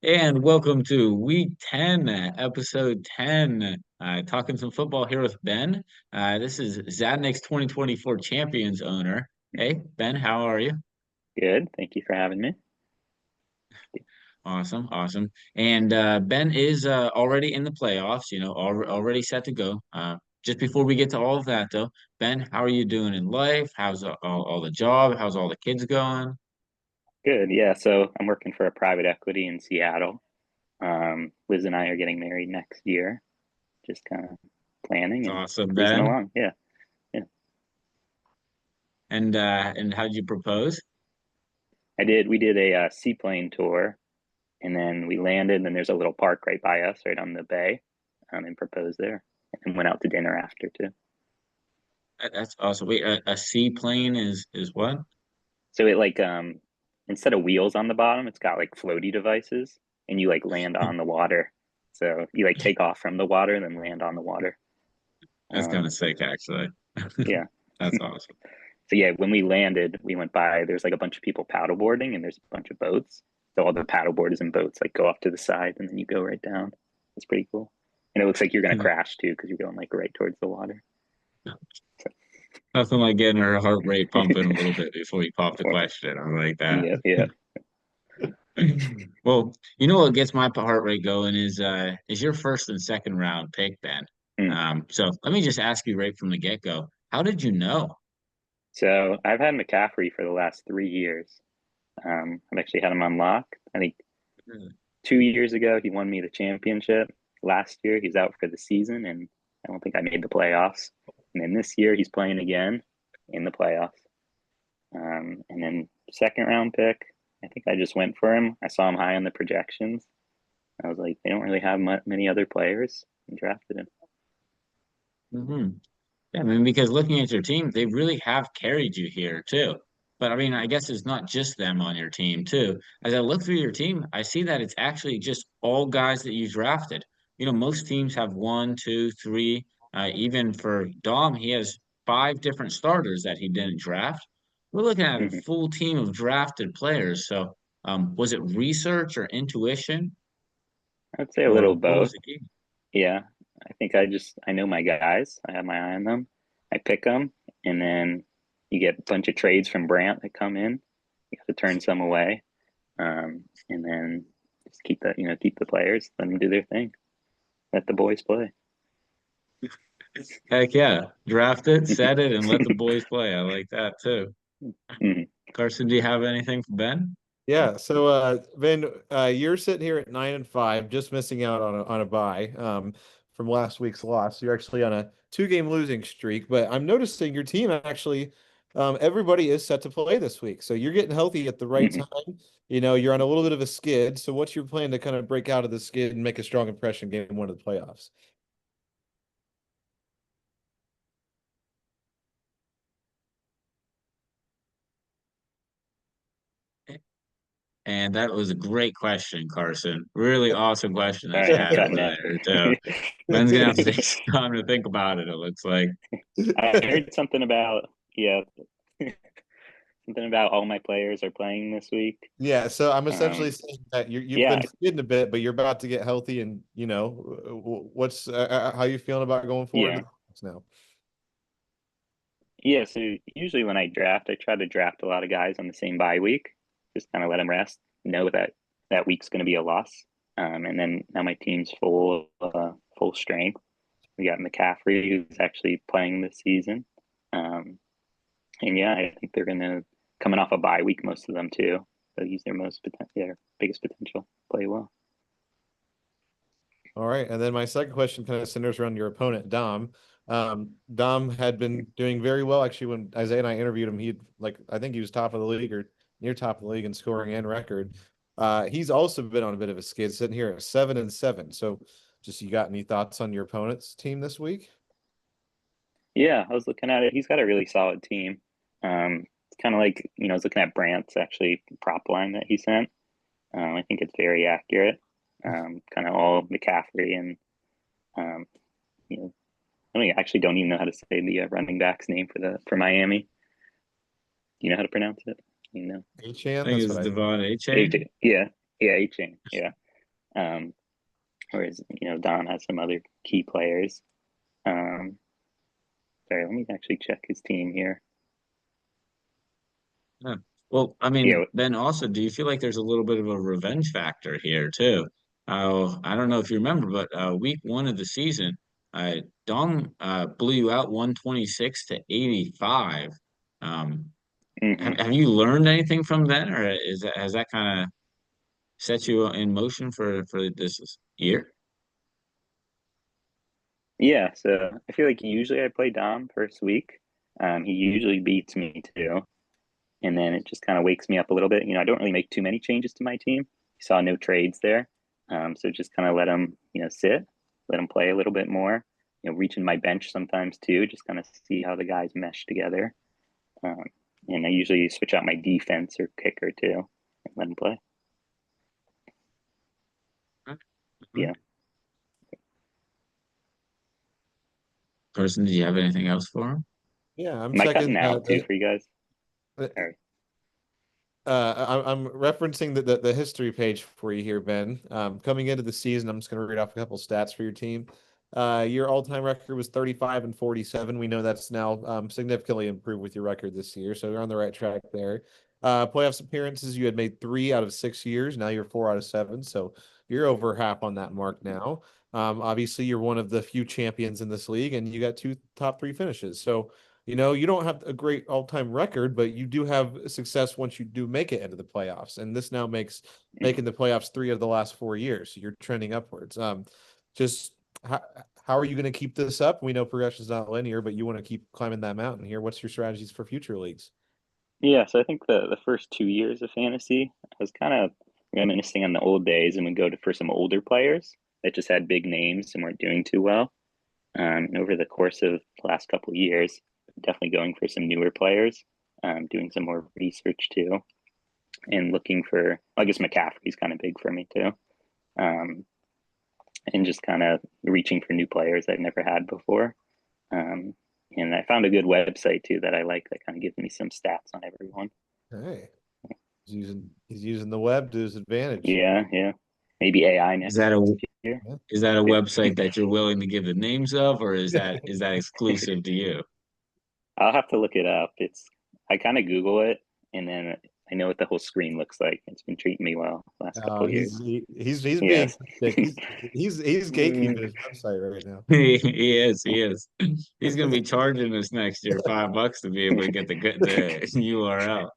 And welcome to week 10, episode 10. Talking some football here with Ben. This is Zadnik's 2024 Champions owner. Hey, Ben, how are you? Good. Thank you for having me. Awesome, awesome. And Ben is already in the playoffs, already set to go. Just before we get to all of that, though, Ben, how are you doing in life? How's all the job? How's all the kids going? Good. Yeah. So I'm working for a private equity in Seattle. Liz and I are getting married next year. Just kind of planning and Awesome, cruising Ben. along. Yeah. Yeah. And how'd you propose? We did a seaplane tour and then we landed and then there's a little park right by us, right on the bay, and proposed there and went out to dinner after too. That's awesome. Wait, a seaplane is what? So instead of wheels on the bottom, it's got like floaty devices and you like land on the water. So you like take off from the water and then land on the water. That's kind Um, of sick, actually. yeah. That's awesome. So yeah, when we landed, we went by. There's like a bunch of people paddleboarding, and there's a bunch of boats. So all the paddleboarders and boats like go off to the side, and then you go right down. It's pretty cool. And it looks like you're gonna crash too, because you're going like right towards the water. Nothing like getting her heart rate pumping a little bit before you pop the question. I like that. Yeah, yeah. Well, you know what gets my heart rate going is your first and second round pick, Ben. Mm. So let me just ask you right from the get-go. How did you know? So I've had McCaffrey for the last 3 years. I've actually had him on lock. I think 2 years ago he won me the championship. Last year he's out for the season, and I don't think I made the playoffs. And then this year he's playing again in the playoffs. And then second round pick, I think I just went for him. I saw him high on the projections. I was like, they don't really have many other players, and drafted him. Hmm. Yeah, I mean, because looking at your team, they really have carried you here too. But I mean, I guess it's not just them on your team too. As I look through your team, I see that it's actually just all guys that you drafted. Most teams have one, two, three. Even for Dom, he has five different starters that he didn't draft. We're looking at a Mm-hmm. full team of drafted players. So, was it research or intuition, I'd say a or little what was both. the key? Yeah, I think I know my guys. I have my eye on them. I pick them, and then you get a bunch of trades from Brandt that come in. You have to turn some away, and then just keep the players, let them do their thing, let the boys play. Heck yeah, draft it, set it, and let the boys play. I like that too. Mhm. Carson, do you have anything for Ben? Yeah, so Vin, you're sitting here at 9-5, just missing out on a bye from last week's loss. You're actually on a two-game losing streak, but I'm noticing your team actually, everybody is set to play this week. So you're getting healthy at the right Mhm. time. You're on a little bit of a skid. So what's your plan to kind of break out of the skid and make a strong impression game one of the playoffs? And that was a great question, Carson. Really awesome question that Sorry, you I'm had cutting over it. there, too. Ben's gonna have to take some time to think about it, it looks like. I heard something about yeah, something about all my players are playing this week. Yeah, so I'm essentially Um, saying that you've yeah, been skidding a bit, but you're about to get healthy, and what's how you feeling about going forward yeah, now? yeah. So usually when I draft, I try to draft a lot of guys on the same bye week, just kind of let them rest, know that that week's going to be a loss. And then now my team's full strength. We got McCaffrey, who's actually playing this season. Um, and yeah, I think they're going to coming off a bye week, most of them too. They'll use their biggest potential, play well. All right, and then my second question kind of centers around your opponent, Dom. Dom had been doing very well actually when Isaiah and I interviewed him. I think he was top of the league or near top of the league in scoring and record. He's also been on a bit of a skid, sitting here at 7-7. So, just you got any thoughts on your opponent's team this week? Yeah, I was looking at it. He's got a really solid team. It's kind of like, I was looking at Brandt's actually prop line that he sent. I think it's very accurate. Kind of all McCaffrey and, um, you know, actually don't even know how to say the running back's name for Miami. You know how to pronounce it? You know, Achan, I think that's it's what I. Devon A-Chain. AJ. Yeah, yeah, A chain. Yeah. Um, whereas Dom has some other key players. Um, sorry, let me actually check his team here. Yeah. Well, I mean, Yeah. Ben, also, do you feel like there's a little bit of a revenge factor here too? I don't know if you remember, but week one of the season, Dom blew you out 126-85. Um, Hmm. have you learned anything from that, or has that kind of set you in motion for this year? Yeah, so I feel like usually I play Dom first week. He usually beats me too, and then it just kind of wakes me up a little bit. I don't really make too many changes to my team. You saw no trades there, so just kind of let him, sit, let him play a little bit more. Reach in my bench sometimes too, just kind of see how the guys mesh together. Um, and I usually switch out my defense or kicker too, and let him play. Mhm. Yeah, Person, do you have anything else for him? Yeah, I'm am I cutting checking. out too for you guys? Uh, Or, I'm referencing the history page for you here, Ben. Coming into the season, I'm just going to read off a couple stats for your team. Your all-time record was 35-47. We know that's now significantly improved with your record this year, so you're on the right track there. Playoffs appearances, you had made 3 out of 6 years. Now you're 4 out of 7, so you're over half on that mark now. Obviously, you're one of the few champions in this league, and you got two top three finishes. So you don't have a great all-time record, but you do have success once you do make it into the playoffs. And this now makes making Mhm. the playoffs 3 of the last 4 years. So you're trending upwards. Just how are you going to keep this up? We know progression is not linear, but you want to keep climbing that mountain here. What's your strategies for future leagues? Yeah, so I think the first 2 years of fantasy, I was kind of reminiscing on the old days and would go to for some older players that just had big names and weren't doing too well. And over the course of the last couple of years, definitely going for some newer players, doing some more research too, and looking for, I guess McCaffrey's kind of big for me too. Um, and just kind of reaching for new players I've never had before. Um, and I found a good website too that I like that kind of gives me some stats on everyone. Hey, he's using the web to his advantage. Yeah, yeah. Maybe AI Is next that a year. is that a website that you're willing to give the names of, or is that exclusive to you? I'll have to look it up. I kind of Google it and then I know what the whole screen looks like. It's been treating me well the last couple Oh, of years. he's being Yes. sick. He's gatekeeping his website right now. He is. He's gonna be charging us next year $5 to be able to get the URL.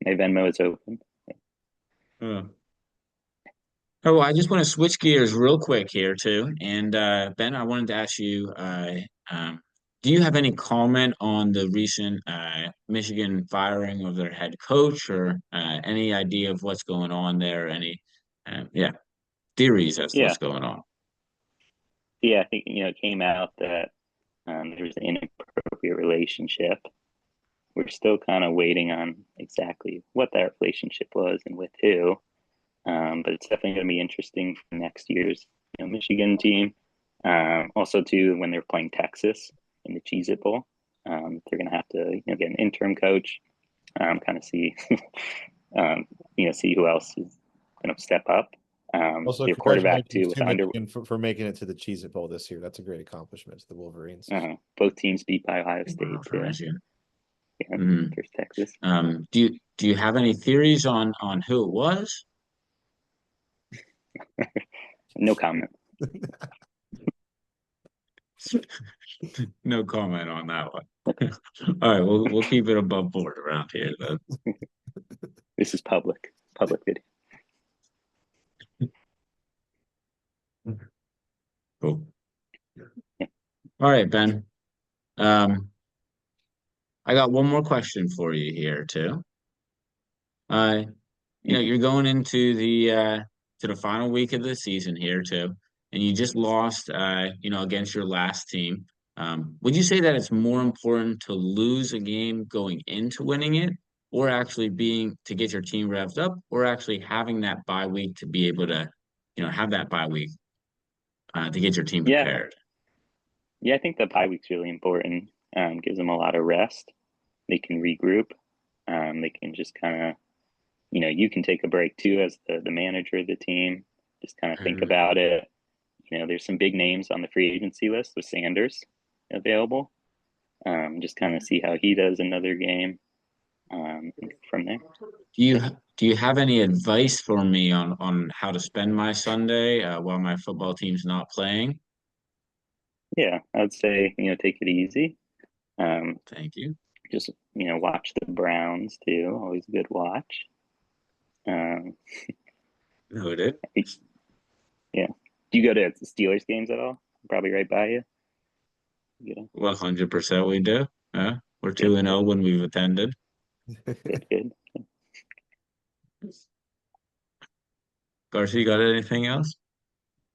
My Venmo is open. Oh. Oh, I just want to switch gears real quick here too. And Ben, I wanted to ask you, um, do you have any comment on the recent Michigan firing of their head coach, or any idea of what's going on there? Any, yeah, theories as to Yeah. what's going on? Yeah, I think it came out that there was an inappropriate relationship. We're still kind of waiting on exactly what that relationship was and with who. But it's definitely going to be interesting for next year's Michigan team. Also, too, when they're playing Texas in the Cheez It Bowl, they're going to have to get an interim coach, kind of see see who else is going to step up. Also, Their quarterback congratulations too with to under Michigan for making it to the Cheez It Bowl this year. That's a great accomplishment to the Wolverines. both teams beat by Ohio Wow, State for too. Michigan. Yeah, Mhm. first Texas. Do you have any theories on who it was? No comment. No comment on that one. All right, we'll keep it above board around here then. This is public video. Cool. Yeah. All right, Ben. Um, I got one more question for you here too. Uh, Mhm. you're going into the final week of the season here too, and you just lost against your last team. Would you say that it's more important to lose a game going into winning it, or actually being to get your team revved up, or actually having that bye week to be able to, have that bye week to get your team Yeah, prepared? yeah. I think the bye week's really important. Gives them a lot of rest. They can regroup. They can just kind of you can take a break too as the manager of the team. Just kind of think about it. There's some big names on the free agency list with Sanders available. Just kind of see how he does another game from there. Do you have any advice for me on how to spend my Sunday while my football team's not playing? Yeah, I would say, take it easy. Thank you. Just, watch the Browns too. Always a good watch. Um, Noted. yeah. Do you go to Steelers games at all? Probably right by you. 100% we do. Yeah, we're Good, 2-0 when we've attended. good. Garcia, you got anything else?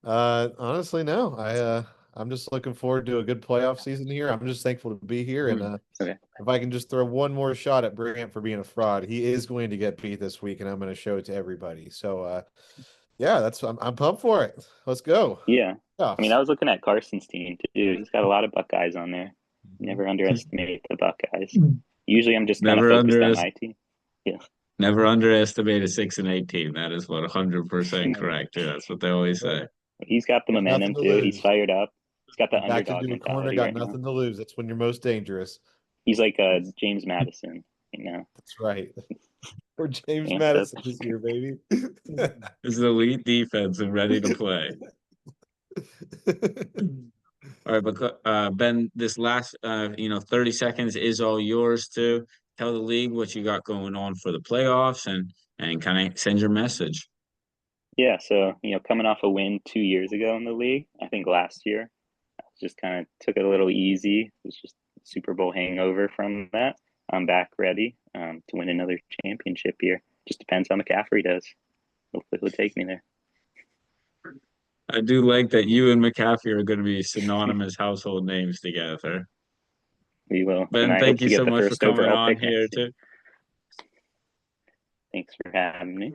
Honestly, no. I'm just looking forward to a good playoff season here. I'm just thankful to be here. And Okay. if I can just throw one more shot at Brandt for being a fraud, he is going to get beat this week, and I'm going to show it to everybody. So yeah, I'm pumped for it. Let's go. Yeah. I mean, Playoffs. I was looking at Carson's team too. He's got a lot of Buckeyes on there. Never underestimate the Buckeyes. Usually I'm just kind of Never focused on underest my team. Yeah. Never underestimate a 6-18. That is 100% correct too. That's what they always say. He's got the Got nothing momentum to too. He's lose. fired up. He's got the Backed underdog into a corner, mentality got right now. nothing to lose. That's when you're most dangerous. He's like James Madison, That's right. Or James Yeah, Madison this year, baby. This is elite defense and ready to play. All right, but Ben, this last 30 seconds is all yours to tell the league what you got going on for the playoffs and kind of send your message. Yeah, so coming off a win 2 years ago in the league, I think last year I just kind of took it a little easy. It was just a Super Bowl hangover from that. I'm back ready to win another championship here. Just depends how McCaffrey does. Hopefully he'll take me there. I do like that you and McCaffrey are going to be synonymous household names together. We will, and Ben, I hope thank to you get so the much for first coming overall on pick here next year. too. Thanks for having me.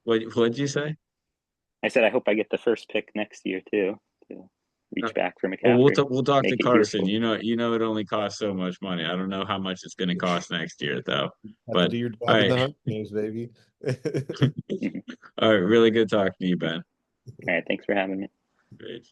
What'd you say? I said I hope I get the first pick next year too to reach back for Well, McCaffrey. we'll talk to Make it here Carson. for It only costs so much money. I don't know how much it's going to cost next year, though. Have to But do your all job in the right, hunt games, baby. Mhm. all right. Really good talking to you, Ben. All right, thanks for having me. Great.